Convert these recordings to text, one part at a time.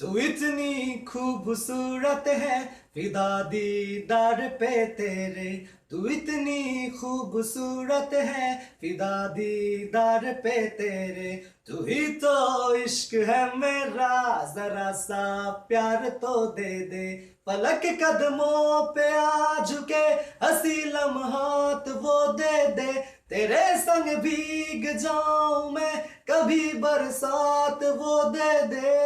तू इतनी खूबसूरत है, फिदा दीदार पे तेरे। तू इतनी खूबसूरत है, फिदा दीदार पे तेरे। तू ही तो इश्क है मेरा, जरा सा प्यार तो दे दे। पलक कदमों पे आ झुके, हंसी लम्हात वो दे दे। तेरे संग भीग जाऊं मैं, कभी बरसात वो दे दे।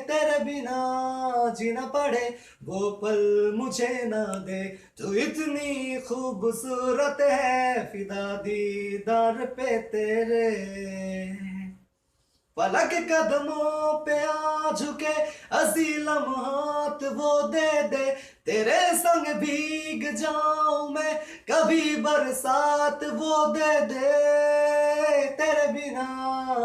तेरे बिना जीना पड़े, वो पल मुझे ना दे। तू इतनी खूबसूरत है, फिदा दीदार पे तेरे। पलक कदमों पे आ झुके, हंसी लम्हात वो दे दे। तेरे संग भीग जाऊं मैं, कभी बरसात वो दे दे। तेरे बिना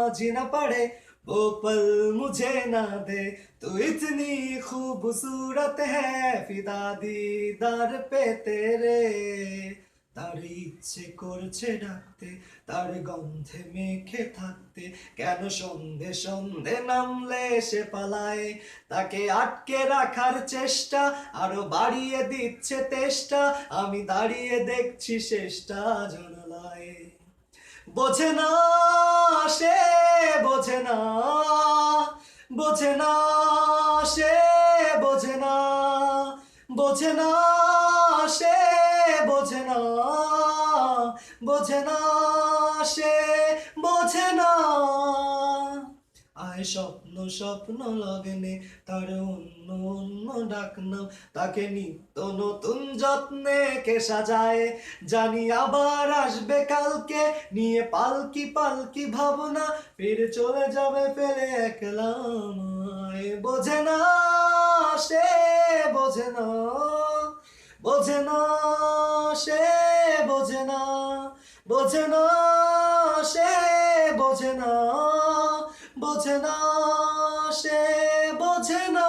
जीना पड़े, वो पल मुझे ना दे। तू इतनी खूबसूरत है, फिदा दीदार पे तेरे। তার ইচ্ছে করছে ডাকতে, তার গন্ধে মেখে থাকতে। কেন সন্ধে সন্ধে নামলে সে পালায়, তাকে আটকে রাখার চেষ্টা আরো বাড়িয়ে দিচ্ছে তেষ্টা। আমি দাঁড়িয়ে দেখছি শেষটা জানালায়। বোঝে না সে, বোঝে না, বোঝে না সে, বোঝে না, বোঝে না সে, বোঝে না, বোঝে না সে, বোঝে না। আয় স্বপ্ন স্বপ্ন লগ্নে তার অন্য অন্য ডাক নাম। তাকে নিত্য নতুন যত্নে কে সাজায়, জানি আবার আসবে কালকে নিয়ে পালকি পালকি ভাবনা। ফির চলে যাবে ফেলে একলা আমায়। বোঝে না সে, বোঝে না, বোঝে না সে, বোঝে না, বোঝে না সে, বোঝে না, বোঝে না সে, বোঝে না।